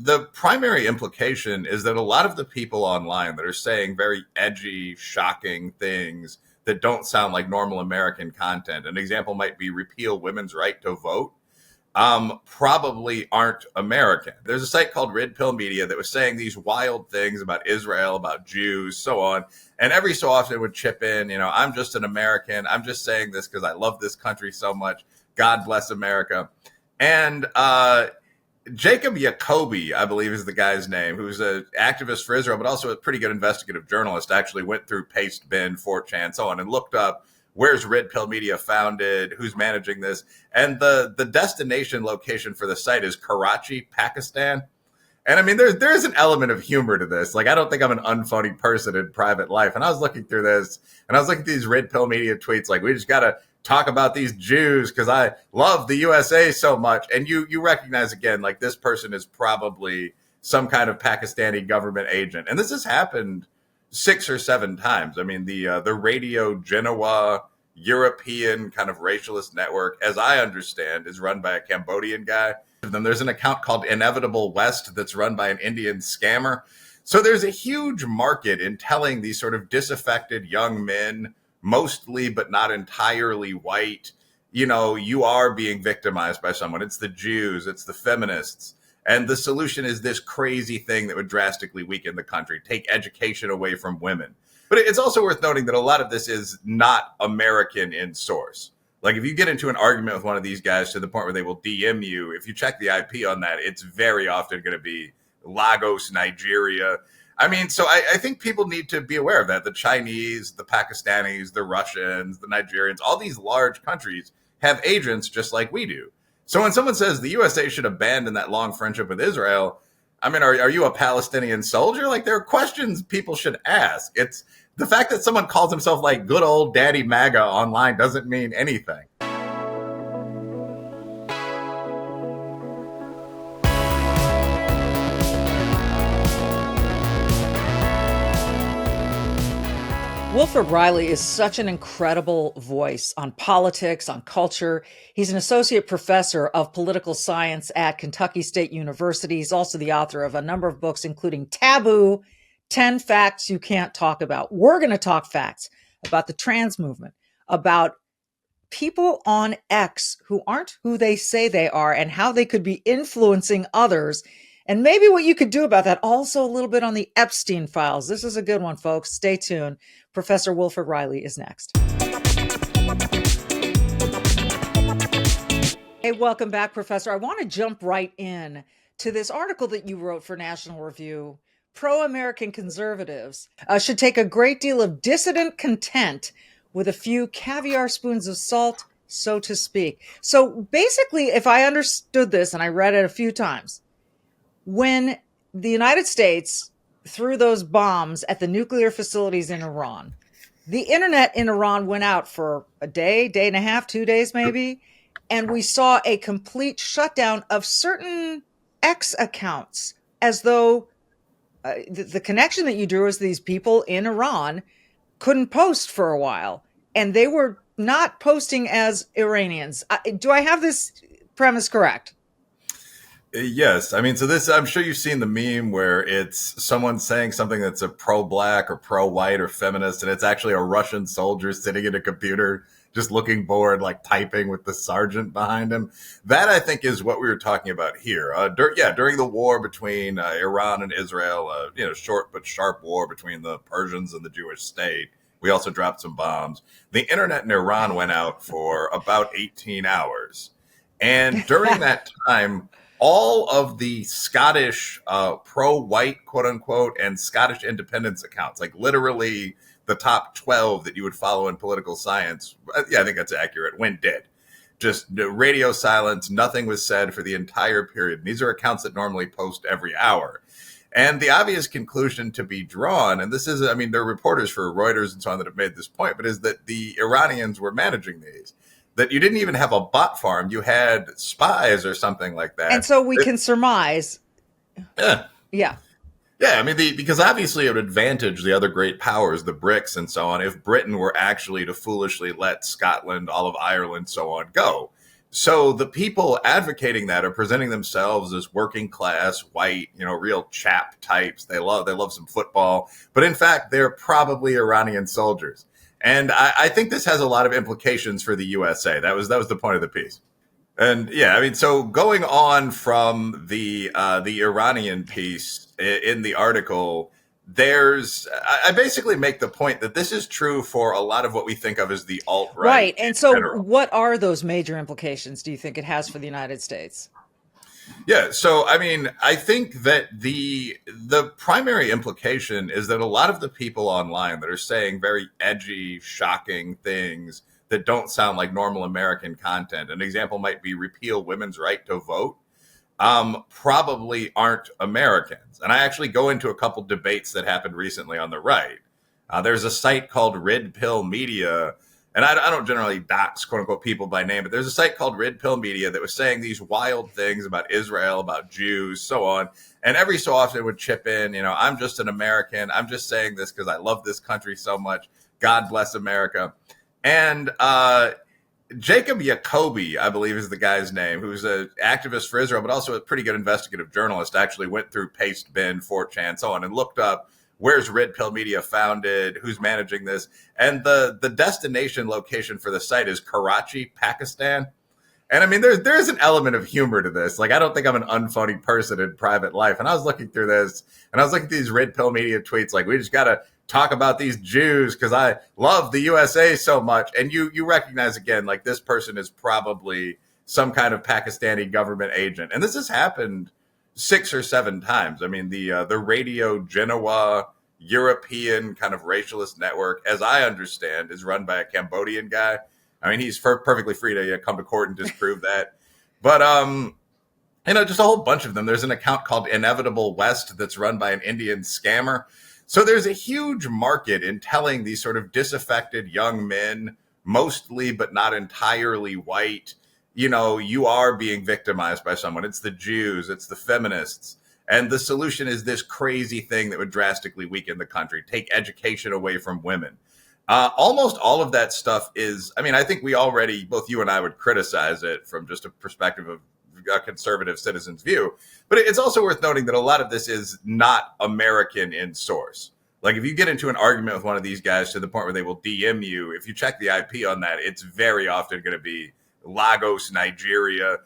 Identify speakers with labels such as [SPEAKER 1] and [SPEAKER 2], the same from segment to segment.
[SPEAKER 1] the primary implication is that a lot of the people online that are saying very edgy, shocking things that don't sound like normal American content, an example might be repeal women's right to vote, probably aren't American. There's a site called Red Pill Media that was saying these wild things about Israel, about Jews, so on. And every so often it would chip in, I'm just an American. I'm just saying this because I love this country so much. God bless America. And Jacob Jacoby, I believe is the guy's name, who's an activist for Israel, but also a pretty good investigative journalist, actually went through Pastebin, 4chan, so on, and looked up where's Red Pill Media founded, who's managing this. And the destination location for the site is Karachi, Pakistan. And I mean, there's an element of humor to this. Like, I don't think I'm an unfunny person in private life. And I was looking through this, and I was looking at these Red Pill Media tweets, like, we just got to talk about these Jews because I love the USA so much. And you recognize, again, like, this person is probably some kind of Pakistani government agent. And this has happened 6 or 7 times. I mean, the Radio Genoa European kind of racialist network, as I understand, is run by a Cambodian guy. Then there's an account called Inevitable West that's run by an Indian scammer. So there's a huge market in telling these sort of disaffected young men, mostly but not entirely white, you are being victimized by someone. It's the Jews, it's the feminists. And the solution is this crazy thing that would drastically weaken the country, take education away from women. But it's also worth noting that a lot of this is not American in source. Like, if you get into an argument with one of these guys to the point where they will DM you, if you check the IP on that, it's very often going to be Lagos, Nigeria. I mean, so I think people need to be aware of that. The Chinese, the Pakistanis, the Russians, the Nigerians, all these large countries have agents just like we do. So when someone says the USA should abandon that long friendship with Israel, I mean, are you a Palestinian soldier? Like, there are questions people should ask. It's the fact that someone calls himself like good old Daddy MAGA online doesn't mean anything.
[SPEAKER 2] Wilfred Reilly is such an incredible voice on politics, on culture. He's an associate professor of political science at Kentucky State University. He's also the author of a number of books, including Taboo, 10 Facts You Can't Talk About. We're going to talk facts about the trans movement, about people on X who aren't who they say they are, and how they could be influencing others, and maybe what you could do about that. Also a little bit on the Epstein files. This is a good one, folks. Stay tuned. Professor Wilfred Reilly is next. Hey, welcome back, Professor. I want to jump right in to this article that you wrote for National Review. Pro-American conservatives should take a great deal of dissident content with a few caviar spoons of salt, so to speak. So basically, if I understood this, and I read it a few times, when the United States threw those bombs at the nuclear facilities in Iran, the internet in Iran went out for a day, day and a half, 2 days maybe, and we saw a complete shutdown of certain X accounts, as though the connection that you drew is these people in Iran couldn't post for a while, and they were not posting as Iranians. Do I have this premise correct?
[SPEAKER 1] Yes. I mean, so this, I'm sure you've seen the meme where it's someone saying something that's a pro-black or pro-white or feminist, and it's actually a Russian soldier sitting at a computer just looking bored, like typing with the sergeant behind him. That, I think, is what we were talking about here. During the war between Iran and Israel, short but sharp war between the Persians and the Jewish state, we also dropped some bombs. The internet in Iran went out for about 18 hours. And during that time, all of the Scottish pro-white, quote unquote, and Scottish independence accounts, like literally the top 12 that you would follow in political science, yeah, I think that's accurate, went dead. Just radio silence, nothing was said for the entire period. And these are accounts that normally post every hour. And the obvious conclusion to be drawn, and this is, I mean, there are reporters for Reuters and so on that have made this point, but is that the Iranians were managing these. That you didn't even have a bot farm, you had spies or something like that.
[SPEAKER 2] And so we can surmise.
[SPEAKER 1] Yeah.
[SPEAKER 2] Yeah.
[SPEAKER 1] Yeah, I mean, because obviously it would advantage the other great powers, the BRICS and so on, if Britain were actually to foolishly let Scotland, all of Ireland, so on, go. So the people advocating that are presenting themselves as working class, white, real chap types. They love some football, but in fact, they're probably Iranian soldiers. And I think this has a lot of implications for the USA. That was the point of the piece. And yeah, I mean, so going on from the Iranian piece in the article, I basically make the point that this is true for a lot of what we think of as the alt-right
[SPEAKER 2] Right.
[SPEAKER 1] in
[SPEAKER 2] And so
[SPEAKER 1] general.
[SPEAKER 2] what are those major implications do you think it has for the United States?
[SPEAKER 1] Yeah, so I mean, I think that the primary implication is that a lot of the people online that are saying very edgy, shocking things that don't sound like normal American content. An example might be repeal women's right to vote. Probably aren't Americans. And I actually go into a couple debates that happened recently on the right. There's a site called Red Pill Media, and I don't generally dox quote unquote people by name, but there's a site called Red Pill Media that was saying these wild things about Israel, about Jews, so on. And every so often it would chip in, I'm just an American. I'm just saying this because I love this country so much. God bless America. And Jacob Jacoby, I believe is the guy's name, who's an activist for Israel, but also a pretty good investigative journalist, actually went through Pastebin, 4chan, so on, and looked up where's Red Pill Media founded, who's managing this. And the destination location for the site is Karachi, Pakistan. And I mean, there is an element of humor to this. Like, I don't think I'm an unfunny person in private life. And I was looking through this, and I was looking at these Red Pill Media tweets, like, we just got to talk about these Jews because I love the USA so much. And you recognize again, like, this person is probably some kind of Pakistani government agent. And this has happened 6 or 7 times. I mean, the Radio Genoa European kind of racialist network, as I understand, is run by a Cambodian guy. I mean, he's perfectly free to come to court and disprove that. But, just a whole bunch of them. There's an account called Inevitable West that's run by an Indian scammer. So there's a huge market in telling these sort of disaffected young men, mostly but not entirely white, you are being victimized by someone. It's the Jews, it's the feminists. And the solution is this crazy thing that would drastically weaken the country, take education away from women. Almost all of that stuff is, I think we already, both you and I would criticize it from just a perspective of a conservative citizen's view. But it's also worth noting that a lot of this is not American in source. Like, if you get into an argument with one of these guys to the point where they will DM you, if you check the IP on that, it's very often going to be Lagos, Nigeria.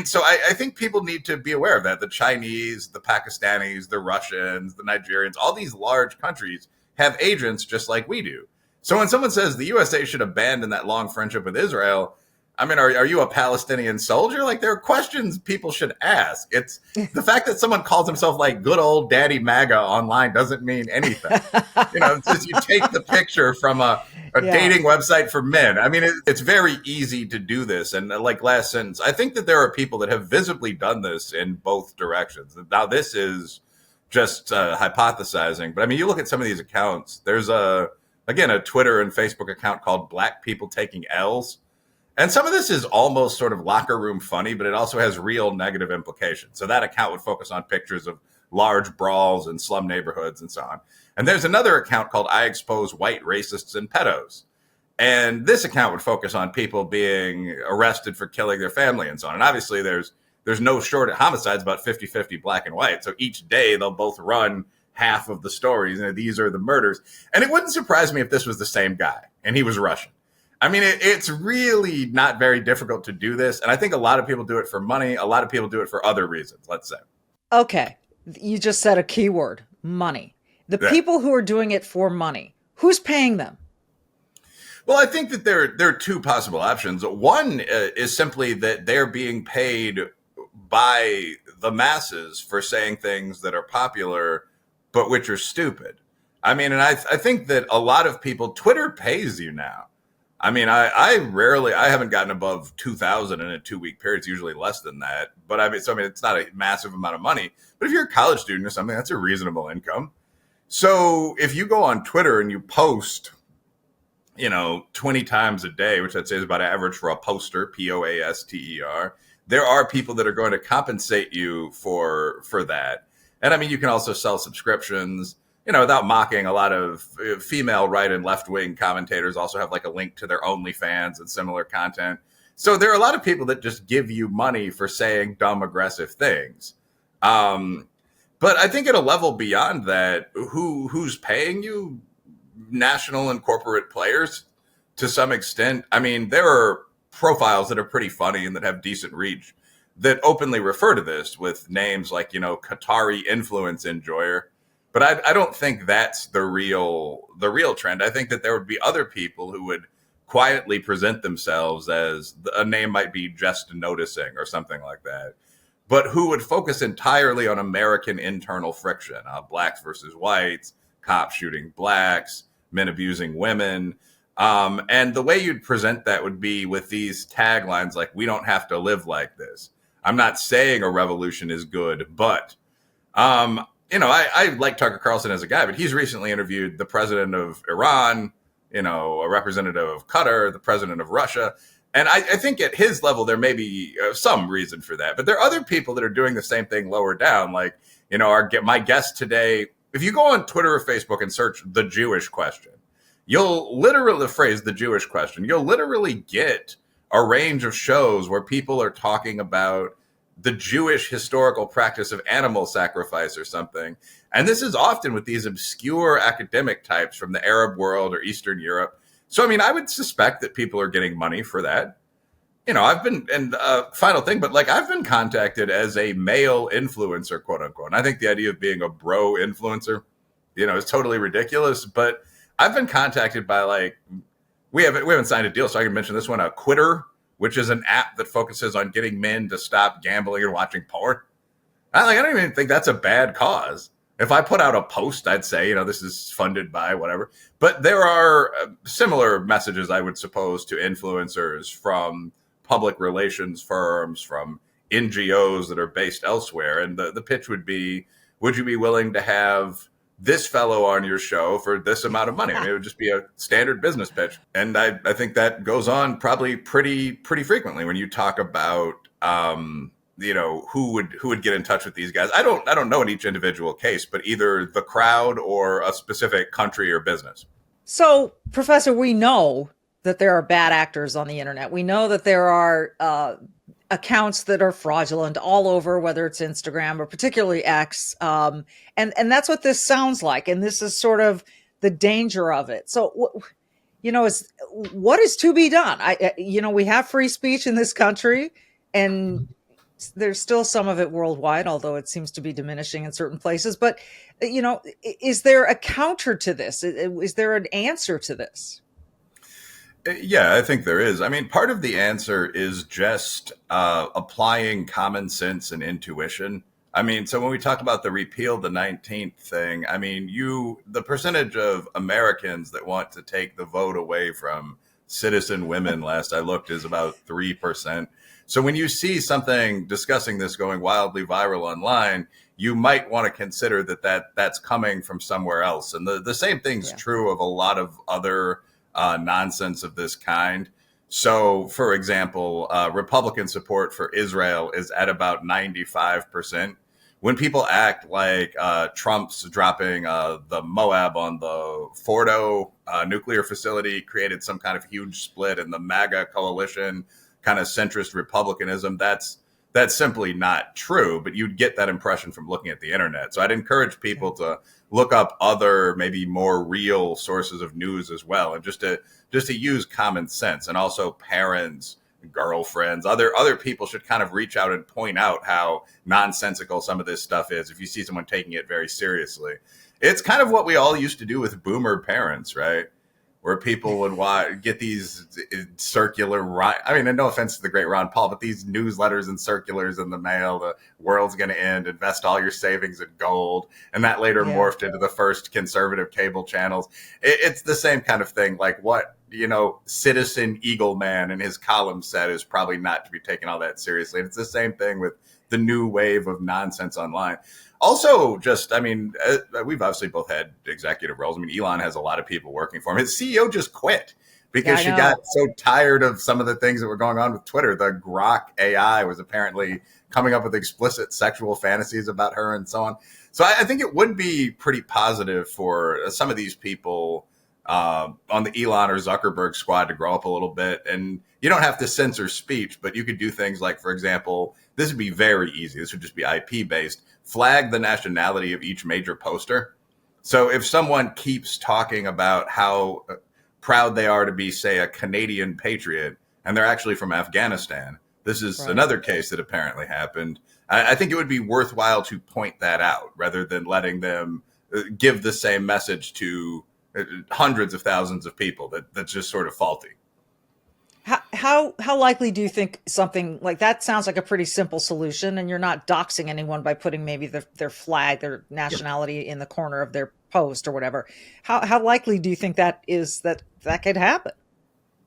[SPEAKER 1] So I think people need to be aware of that. The Chinese, the Pakistanis, the Russians, the Nigerians, all these large countries have agents just like we do. So when someone says the USA should abandon that long friendship with Israel, are you a Palestinian soldier? Like, there are questions people should ask. It's the fact that someone calls himself like good old daddy MAGA online doesn't mean anything. It's just you take the picture from a dating website for men. It's very easy to do this. And like last sentence, I think that there are people that have visibly done this in both directions. Now, this is just hypothesizing, but you look at some of these accounts. There's a Twitter and Facebook account called Black People Taking L's. And some of this is almost sort of locker room funny, but it also has real negative implications. So that account would focus on pictures of large brawls in slum neighborhoods and so on. And there's another account called I Expose White Racists and Pedos. And this account would focus on people being arrested for killing their family and so on. And obviously there's no short of homicides, about 50-50 black and white. So each day they'll both run half of the stories. These are the murders. And it wouldn't surprise me if this was the same guy and he was Russian. It's really not very difficult to do this. And I think a lot of people do it for money. A lot of people do it for other reasons, let's say.
[SPEAKER 2] Okay. You just said a key word, money. The people who are doing it for money, who's paying them?
[SPEAKER 1] Well, I think that there are 2 possible options. One is simply that they're being paid by the masses for saying things that are popular, but which are stupid. And I think that a lot of people, Twitter pays you now. I haven't gotten above 2,000 in a 2-week period. It's usually less than that. But it's not a massive amount of money. But if you're a college student or something, that's a reasonable income. So if you go on Twitter and you post, 20 times a day, which I'd say is about average for a poster, Poaster, there are people that are going to compensate you for that. And you can also sell subscriptions. Without mocking, a lot of female right and left wing commentators also have like a link to their OnlyFans and similar content. So there are a lot of people that just give you money for saying dumb, aggressive things. But I think at a level beyond that, who's paying you? National and corporate players to some extent. I mean, there are profiles that are pretty funny and that have decent reach that openly refer to this with names like, Qatari influence enjoyer. But I don't think that's the real trend. I think that there would be other people who would quietly present themselves as a name might be just noticing or something like that, but who would focus entirely on American internal friction, blacks versus whites, cops shooting blacks, men abusing women. And the way you'd present that would be with these taglines like, we don't have to live like this. I'm not saying a revolution is good, but, I like Tucker Carlson as a guy, but he's recently interviewed the president of Iran, a representative of Qatar, the president of Russia. And I think at his level, there may be some reason for that. But there are other people that are doing the same thing lower down. Like, my guest today, if you go on Twitter or Facebook and search the Jewish question, you'll literally get a range of shows where people are talking about the Jewish historical practice of animal sacrifice or something. And this is often with these obscure academic types from the Arab world or Eastern Europe. So, I would suspect that people are getting money for that. I've been, and final thing, but I've been contacted as a male influencer, quote unquote. And I think the idea of being a bro influencer, is totally ridiculous. But I've been contacted by we haven't signed a deal, so I can mention this one, a Quitter, which is an app that focuses on getting men to stop gambling and watching porn. I don't even think that's a bad cause. If I put out a post, I'd say, this is funded by whatever. But there are similar messages, I would suppose, to influencers from public relations firms, from NGOs that are based elsewhere. And the pitch would be, would you be willing to have this fellow on your show for this amount of money? It would just be a standard business pitch. And I think that goes on probably pretty frequently when you talk about, who would get in touch with these guys. I don't know in each individual case, but either the crowd or a specific country or business.
[SPEAKER 2] So, Professor, we know that there are bad actors on the internet. We know that there are accounts that are fraudulent all over, whether it's Instagram or particularly X. And that's what this sounds like. And this is sort of the danger of it. So, what is to be done? We have free speech in this country, and there's still some of it worldwide, although it seems to be diminishing in certain places. But, is there a counter to this? Is there an answer to this?
[SPEAKER 1] Yeah, I think there is. Part of the answer is just applying common sense and intuition. So when we talk about the repeal the 19th thing, the percentage of Americans that want to take the vote away from citizen women, last I looked, is about 3%. So when you see something discussing this going wildly viral online, you might want to consider that's coming from somewhere else. And the same thing's true of a lot of other nonsense of this kind. So, for example, Republican support for Israel is at about 95%. When people act like Trump's dropping the Moab on the Fordo nuclear facility created some kind of huge split in the MAGA coalition, kind of centrist republicanism, that's simply not true. But you'd get that impression from looking at the internet. So I'd encourage people to look up other, maybe more real sources of news as well, and just to use common sense. And also parents, girlfriends, other people should kind of reach out and point out how nonsensical some of this stuff is if you see someone taking it very seriously. It's kind of what we all used to do with boomer parents, right? Where people would get these circular, and no offense to the great Ron Paul, but these newsletters and circulars in the mail, the world's going to end, invest all your savings in gold. And that later morphed into the first conservative cable channels. It's the same kind of thing. Like what, Citizen Eagle Man in his column said is probably not to be taken all that seriously. And it's the same thing with the new wave of nonsense online. Also, we've obviously both had executive roles. Elon has a lot of people working for him. His CEO just quit because she got so tired of some of the things that were going on with Twitter. The Grok AI was apparently coming up with explicit sexual fantasies about her and so on. So I think it would be pretty positive for some of these people on the Elon or Zuckerberg squad to grow up a little bit. And you don't have to censor speech, but you could do things like, for example, this would be very easy. This would just be IP based. Flag the nationality of each major poster. So if someone keeps talking about how proud they are to be, say, a Canadian patriot, and they're actually from Afghanistan, this is
[SPEAKER 2] Right.
[SPEAKER 1] another case that apparently happened. I think it would be worthwhile to point that out rather than letting them give the same message to hundreds of thousands of people. That's just sort of faulty.
[SPEAKER 2] How likely do you think something like that sounds like a pretty simple solution, and you're not doxing anyone by putting maybe their flag, their nationality in the corner of their post or whatever? How likely do you think that is that could happen?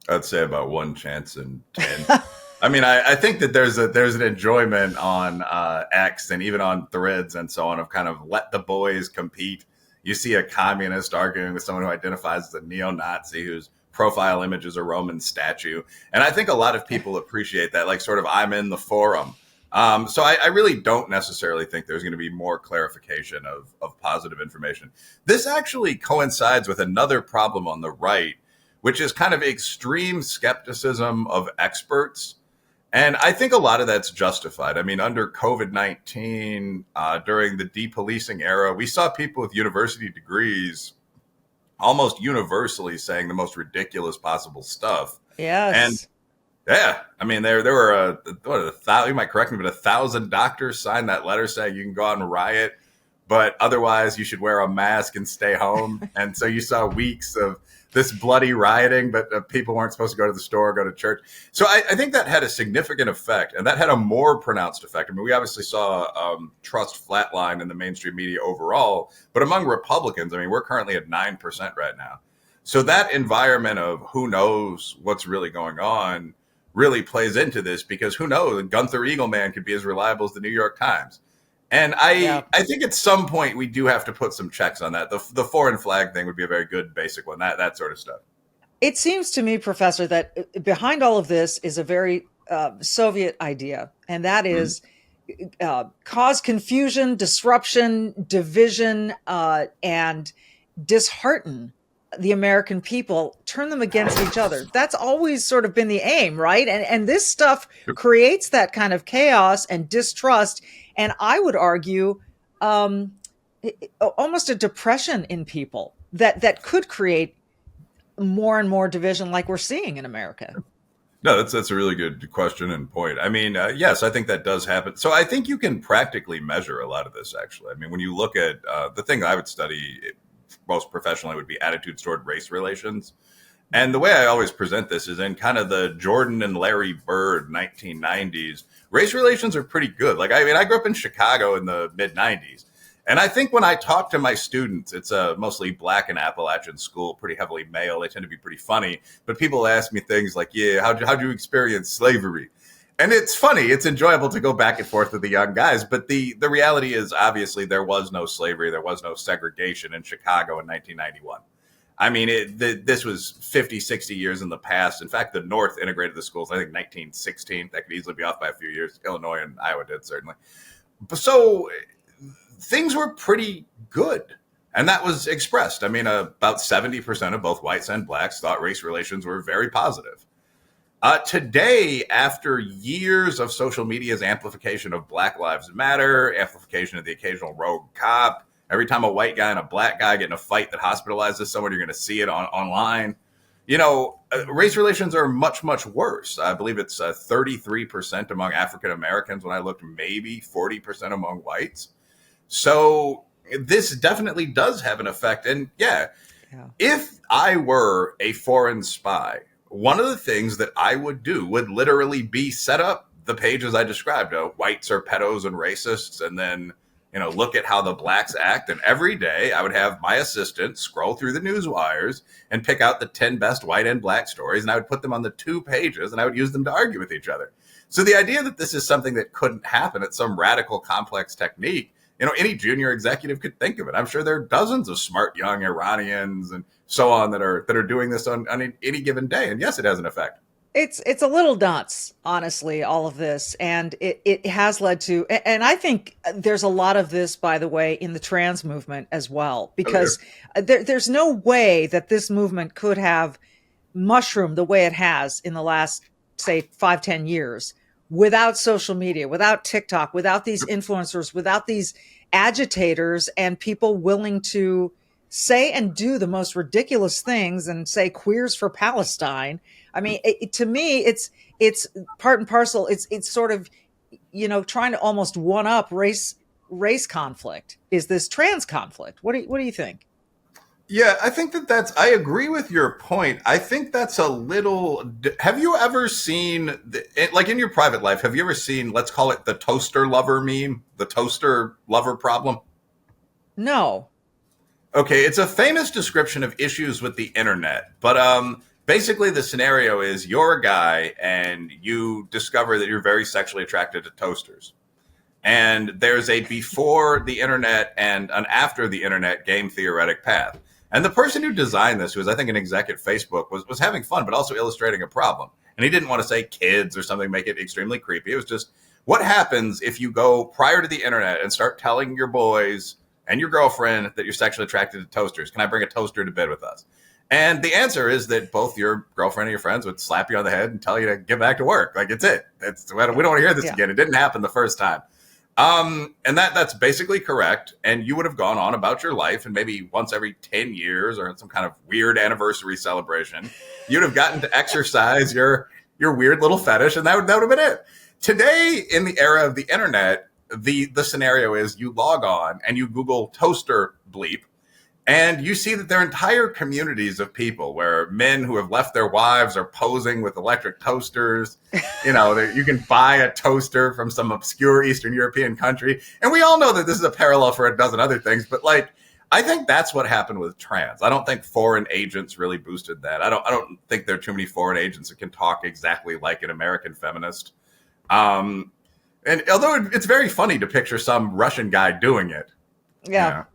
[SPEAKER 1] I'd say about one chance in 10. I mean, I think that there's an enjoyment on X and even on Threads and so on of kind of let the boys compete. You see a communist arguing with someone who identifies as a neo-Nazi whose profile image is a Roman statue. And I think a lot of people appreciate that, like sort of I'm in the forum. So I really don't necessarily think there's going to be more clarification of positive information. This actually coincides with another problem on the right, which is kind of extreme skepticism of experts. And I think a lot of that's justified. I mean, under COVID-19, during the depolicing era, we saw people with university degrees almost universally saying the most ridiculous possible stuff.
[SPEAKER 2] Yes.
[SPEAKER 1] And yeah, I mean, there were you might correct me, but 1,000 doctors signed that letter saying you can go out and riot, but otherwise you should wear a mask and stay home. And so you saw weeks of this bloody rioting, but people weren't supposed to go to the store, or go to church. So I think that had a significant effect, and that had a more pronounced effect. I mean, we obviously saw trust flatline in the mainstream media overall, but among Republicans, I mean, we're currently at 9% right now. So that environment of who knows what's really going on really plays into this, because who knows, Gunther Eagleman could be as reliable as the New York Times. And I think at some point we do have to put some checks on that. The foreign flag thing would be a very good basic one, that sort of stuff.
[SPEAKER 2] It seems to me, Professor, that behind all of this is a very Soviet idea, and that is cause confusion, disruption, division, and dishearten the American people, turn them against each other. That's always sort of been the aim, right? And this stuff creates that kind of chaos and distrust. And I would argue almost a depression in people that could create more and more division like we're seeing in America.
[SPEAKER 1] No, that's a really good question and point. I mean, yes, I think that does happen. So I think you can practically measure a lot of this, actually. I mean, when you look at the thing I would study most professionally would be attitudes toward race relations. And the way I always present this is in kind of the Jordan and Larry Bird 1990s. Race relations are pretty good. Like, I mean, I grew up in Chicago in the mid 90s. And I think when I talk to my students, it's a mostly black and Appalachian school, pretty heavily male. They tend to be pretty funny. But people ask me things like, yeah, how'd you experience slavery? And it's funny. It's enjoyable to go back and forth with the young guys. But the reality is, obviously, there was no slavery. There was no segregation in Chicago in 1991. I mean, this was 50, 60 years in the past. In fact, the North integrated the schools, I think, 1916. That could easily be off by a few years. Illinois and Iowa did, certainly. So things were pretty good. And that was expressed. I mean, about 70% of both whites and blacks thought race relations were very positive. Today, after years of social media's amplification of Black Lives Matter, amplification of the occasional rogue cop, every time a white guy and a black guy get in a fight that hospitalizes someone, you're going to see it online. You know, race relations are much, much worse. I believe it's 33% among African Americans when I looked, maybe 40% among whites. So this definitely does have an effect. And yeah, if I were a foreign spy, one of the things that I would do would literally be set up the pages I described. Whites are pedos and racists, and then, you know, look at how the blacks act. And every day I would have my assistant scroll through the news wires and pick out the 10 best white and black stories, and I would put them on the 2 pages, and I would use them to argue with each other. So the idea that this is something that couldn't happen at some radical, complex technique, you know, any junior executive could think of it. I'm sure there are dozens of smart young Iranians and so on that are doing this on any given day. And yes, it has an effect.
[SPEAKER 2] It's a little nuts, honestly, all of this. And it has led to, and I think there's a lot of this, by the way, in the trans movement as well,
[SPEAKER 1] Oh, yeah.
[SPEAKER 2] because there's no way that this movement could have mushroomed the way it has in the last, say, 5-10 years without social media, without TikTok, without these influencers, without these agitators and people willing to say and do the most ridiculous things and say queers for Palestine. I mean, to me, it's part and parcel. It's sort of, trying to almost one up race conflict. Is this trans conflict? What do you think?
[SPEAKER 1] Yeah, I think I agree with your point. I think that's a little, have you ever seen, like in your private life, have you ever seen, let's call it the toaster lover meme, the toaster lover problem?
[SPEAKER 2] No.
[SPEAKER 1] Okay, it's a famous description of issues with the internet, but basically the scenario is you're a guy and you discover that you're very sexually attracted to toasters. And there's a before the internet and an after the internet game theoretic path. And the person who designed this, who was I think an exec at Facebook, was having fun, but also illustrating a problem. And he didn't want to say kids or something, make it extremely creepy. It was just, what happens if you go prior to the internet and start telling your boys and your girlfriend that you're sexually attracted to toasters? Can I bring a toaster to bed with us? And the answer is that both your girlfriend and your friends would slap you on the head and tell you to get back to work. Like, it's it. We don't want to hear this again. It didn't happen the first time. And that's basically correct. And you would have gone on about your life, and maybe once every 10 years or some kind of weird anniversary celebration, you'd have gotten to exercise your weird little fetish, and that would have been it. Today, in the era of the internet, the scenario is you log on and you Google toaster bleep, and you see that there are entire communities of people where men who have left their wives are posing with electric toasters. You can buy a toaster from some obscure Eastern European country. And we all know that this is a parallel for a dozen other things. But I think that's what happened with trans. I don't think foreign agents really boosted that. I don't think there are too many foreign agents that can talk exactly like an American feminist. And although it's very funny to picture some Russian guy doing it.
[SPEAKER 2] Yeah.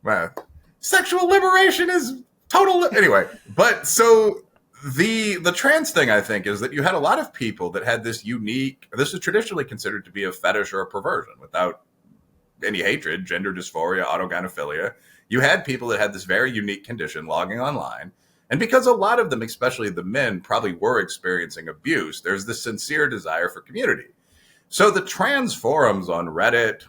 [SPEAKER 1] Well, sexual liberation is total. Anyway, but so the trans thing, I think, is that you had a lot of people that had this this is traditionally considered to be a fetish or a perversion without any hatred, gender dysphoria, autogynephilia. You had people that had this very unique condition logging online. And because a lot of them, especially the men, probably were experiencing abuse, there's this sincere desire for community. So the trans forums on Reddit,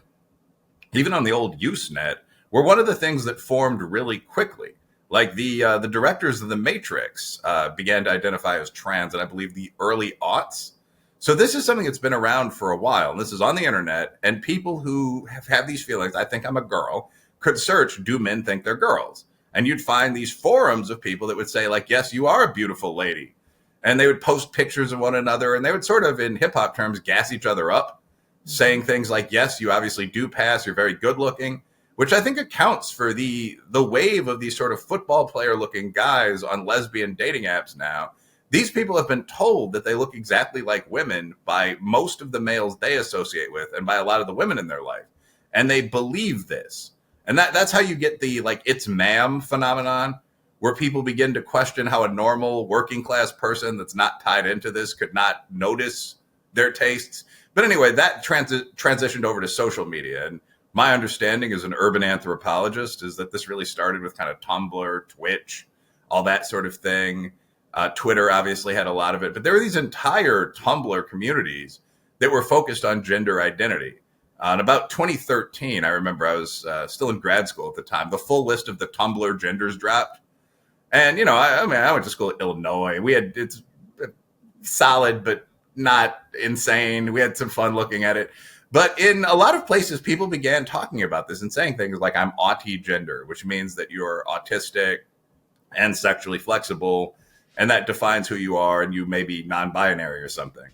[SPEAKER 1] even on the old Usenet, were one of the things that formed really quickly. Like the directors of The Matrix began to identify as trans in, I believe, the early aughts. So this is something that's been around for a while. And this is on the internet. And people who have these feelings, I think I'm a girl, could search, do men think they're girls? And you'd find these forums of people that would say, like, yes, you are a beautiful lady. And they would post pictures of one another. And they would sort of, in hip hop terms, gas each other up, saying things like, yes, you obviously do pass. You're very good looking. Which I think accounts for the wave of these sort of football player looking guys on lesbian dating apps now. These people have been told that they look exactly like women by most of the males they associate with and by a lot of the women in their life. And they believe this. And that's how you get the it's ma'am phenomenon, where people begin to question how a normal working class person that's not tied into this could not notice their tastes. But anyway, that transitioned over to social media. And my understanding as an urban anthropologist is that this really started with kind of Tumblr, Twitch, all that sort of thing. Twitter obviously had a lot of it, but there were these entire Tumblr communities that were focused on gender identity. In about 2013, I remember I was still in grad school at the time, the full list of the Tumblr genders dropped. And, I went to school at Illinois. It's solid, but not insane. We had some fun looking at it. But in a lot of places, people began talking about this and saying things like, I'm autigender, which means that you're autistic and sexually flexible, and that defines who you are, and you may be non-binary or something.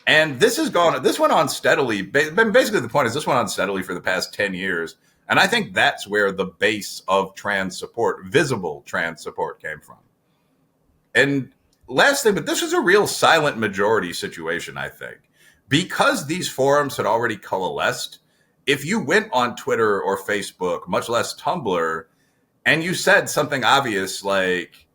[SPEAKER 1] And this went on steadily. Basically, the point is this went on steadily for the past 10 years. And I think that's where the base of trans support, visible trans support, came from. And last thing, but this was a real silent majority situation, I think. Because these forums had already coalesced, if you went on Twitter or Facebook, much less Tumblr, and you said something obvious like,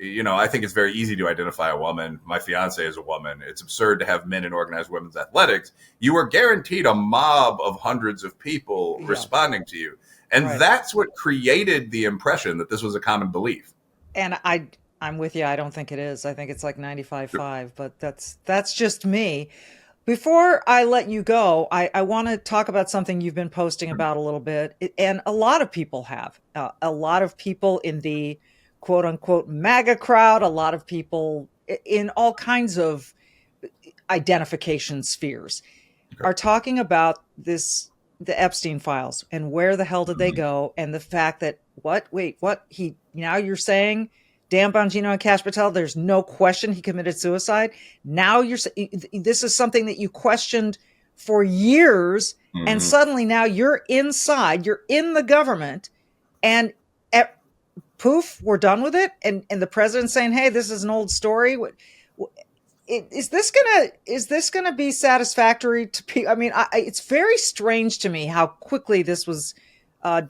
[SPEAKER 1] I think it's very easy to identify a woman. My fiance is a woman. It's absurd to have men in organized women's athletics. You are guaranteed a mob of hundreds of people responding to you. And that's what created the impression that this was a common belief.
[SPEAKER 2] And I'm with you. I don't think it is. I think it's like 95.5, but that's just me. Before I let you go, I want to talk about something you've been posting about a little bit, and a lot of people have. A lot of people in the quote unquote MAGA crowd, a lot of people in all kinds of identification spheres are talking about the Epstein files and where the hell did they go, and the fact that now you're saying Dan Bongino and Kash Patel, there's no question he committed suicide. Now this is something that you questioned for years, and suddenly now you're inside, you're in the government, and poof, we're done with it. And the president's saying, hey, this is an old story. Is this gonna be satisfactory to people? I mean, it's very strange to me how quickly this was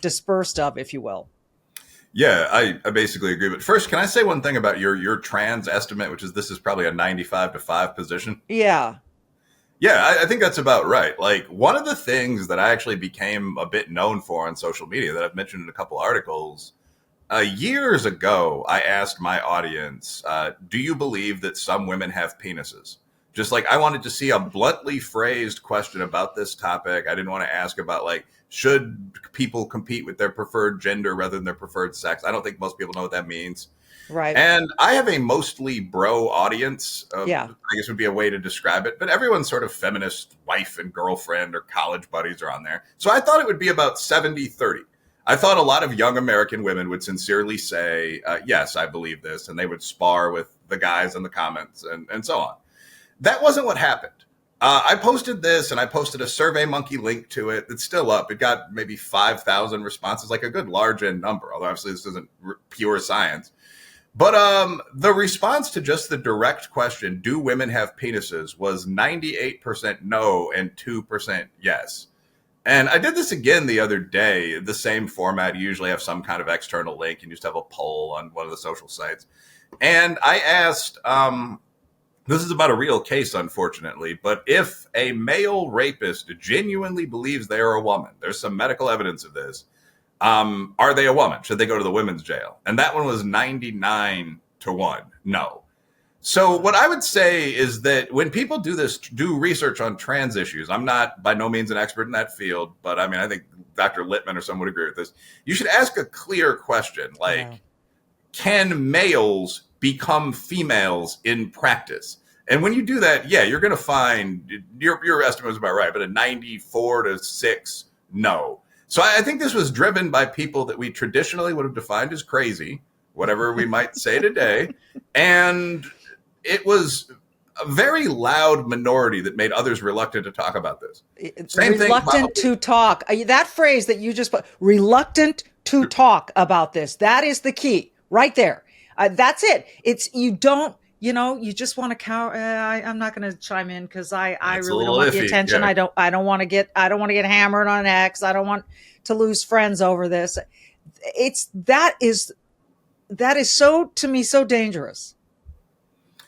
[SPEAKER 2] dispersed of, if you will.
[SPEAKER 1] Yeah, I basically agree. But first, can I say one thing about your trans estimate, which is this is probably a 95-5 position?
[SPEAKER 2] Yeah.
[SPEAKER 1] Yeah, I think that's about right. Like, one of the things that I actually became a bit known for on social media that I've mentioned in a couple articles, years ago, I asked my audience, do you believe that some women have penises? Just like I wanted to see a bluntly phrased question about this topic. I didn't want to ask about like, should people compete with their preferred gender rather than their preferred sex? I don't think most people know what that means.
[SPEAKER 2] Right.
[SPEAKER 1] And I have a mostly bro audience. I
[SPEAKER 2] Yeah.
[SPEAKER 1] guess would be a way to describe it. But everyone's sort of feminist wife and girlfriend or college buddies are on there. So I thought it would be about 70-30. I thought a lot of young American women would sincerely say, yes, I believe this. And they would spar with the guys in the comments and so on. That wasn't what happened. I posted this and I posted a SurveyMonkey link to it. It's still up. It got maybe 5,000 responses, like a good large end number, although obviously this isn't pure science. But the response to just the direct question, do women have penises, was 98% no and 2% yes. And I did this again the other day, the same format. You usually have some kind of external link and you just have a poll on one of the social sites. And I asked, this is about a real case, unfortunately, but if a male rapist genuinely believes they are a woman, there's some medical evidence of this, are they a woman? Should they go to the women's jail? And that one was 99-1, no. So what I would say is that when people do research on trans issues, I'm not by no means an expert in that field, but I mean, I think Dr. Littman or someone would agree with this. You should ask a clear question, like, can males become females in practice? And when you do that, yeah, you're going to find your estimate was about right, but a 94-6, no. So I think this was driven by people that we traditionally would have defined as crazy, whatever we might say today. And it was a very loud minority that made others reluctant to talk about this.
[SPEAKER 2] Reluctant to talk. That phrase that you just put, reluctant to talk about this. That is the key right there. That's it. It's, you don't, you just want to cower. I'm not going to chime in because I really don't want the attention. Yeah. I don't want to get hammered on X. I don't want to lose friends over this. That is so, to me, so dangerous.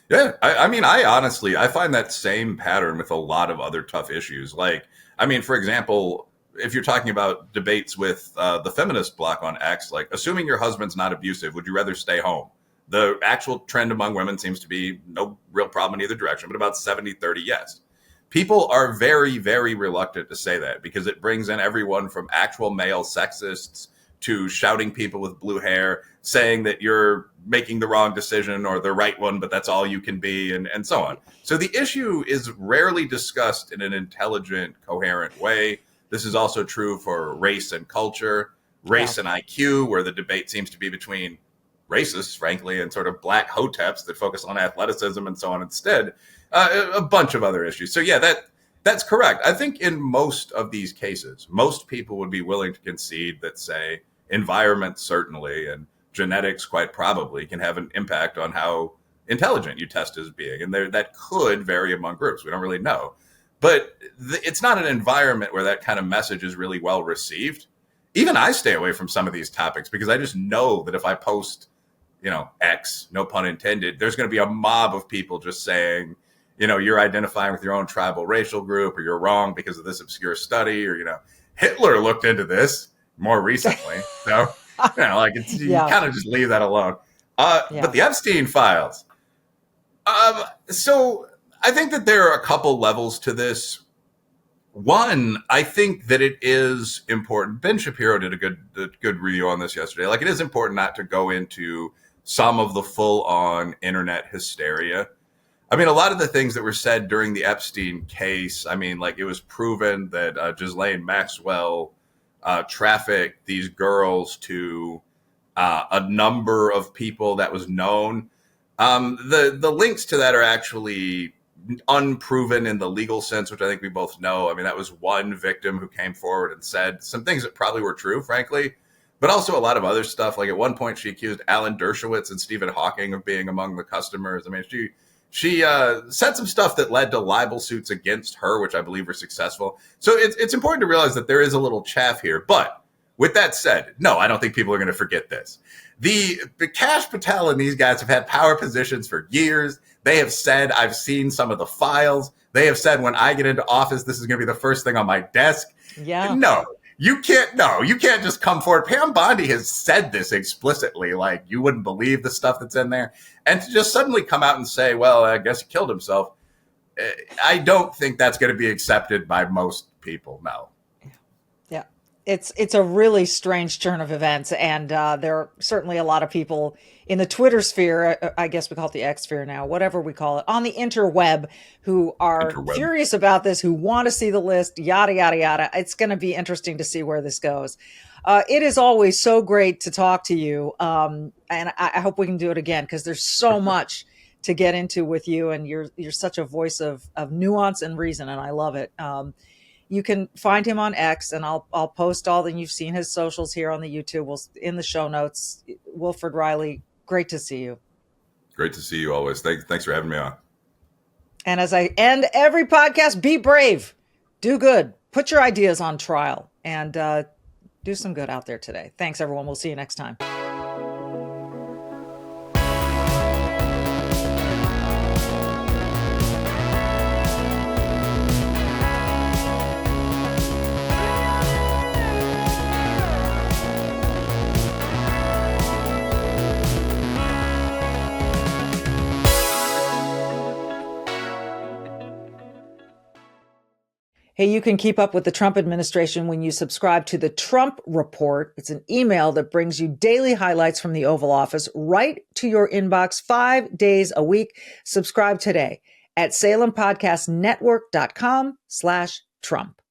[SPEAKER 1] Yeah. I mean, I find that same pattern with a lot of other tough issues. Like, I mean, for example, if you're talking about debates with the feminist bloc on X, like, assuming your husband's not abusive, would you rather stay home? The actual trend among women seems to be no real problem in either direction, but about 70-30 yes. People are very, very reluctant to say that because it brings in everyone from actual male sexists to shouting people with blue hair, saying that you're making the wrong decision or the right one, but that's all you can be, and so on. So the issue is rarely discussed in an intelligent, coherent way. This is also true for race and culture, race and IQ, where the debate seems to be between racists, frankly, and sort of black hoteps that focus on athleticism and so on instead, a bunch of other issues. So yeah, that's correct. I think in most of these cases, most people would be willing to concede that, say, environment certainly and genetics quite probably can have an impact on how intelligent you test as being. And that could vary among groups. We don't really know. But it's not an environment where that kind of message is really well received. Even I stay away from some of these topics because I just know that if I post X, no pun intended, there's going to be a mob of people just saying, you're identifying with your own tribal racial group, or you're wrong because of this obscure study, or, Hitler looked into this more recently. So, you kind of just leave that alone. But the Epstein files. So I think that there are a couple levels to this. One, I think that it is important. Ben Shapiro did a good review on this yesterday. Like, it is important not to go into some of the full-on internet hysteria. I mean, a lot of the things that were said during the Epstein case, I mean, like, it was proven that Ghislaine Maxwell trafficked these girls to a number of people that was known. The links to that are actually unproven in the legal sense, which I think we both know. I mean, that was one victim who came forward and said some things that probably were true, frankly, but also a lot of other stuff. Like, at one point, she accused Alan Dershowitz and Stephen Hawking of being among the customers. I mean, she said some stuff that led to libel suits against her, which I believe were successful. So it's important to realize that there is a little chaff here. But with that said, no, I don't think people are going to forget this. The Kash Patel and these guys have had power positions for years. They have said, I've seen some of the files. They have said, when I get into office, this is going to be the first thing on my desk.
[SPEAKER 2] Yeah.
[SPEAKER 1] No, you can't just come forward. Pam Bondi has said this explicitly, like, you wouldn't believe the stuff that's in there. And to just suddenly come out and say, well, I guess he killed himself, I don't think that's going to be accepted by most people. No.
[SPEAKER 2] Yeah. It's a really strange turn of events. And there are certainly a lot of people in the Twitter sphere, I guess we call it the X sphere now, whatever we call it, on the interweb, who are furious about this, who want to see the list, yada, yada, yada. It's going to be interesting to see where this goes. It is always so great to talk to you. And I hope we can do it again, because there's so much to get into with you. And you're such a voice of nuance and reason. And I love it. You can find him on X, and I'll post all, and you've seen his socials here on the YouTube. We'll in the show notes. Wilfred Reilly, great to see you.
[SPEAKER 1] Great to see you always. Thanks for having me on.
[SPEAKER 2] And as I end every podcast, be brave, do good, put your ideas on trial, and do some good out there today. Thanks, everyone. We'll see you next time. Hey, you can keep up with the Trump administration when you subscribe to the Trump Report. It's an email that brings you daily highlights from the Oval Office right to your inbox 5 days a week. Subscribe today at SalemPodcastNetwork.com/Trump.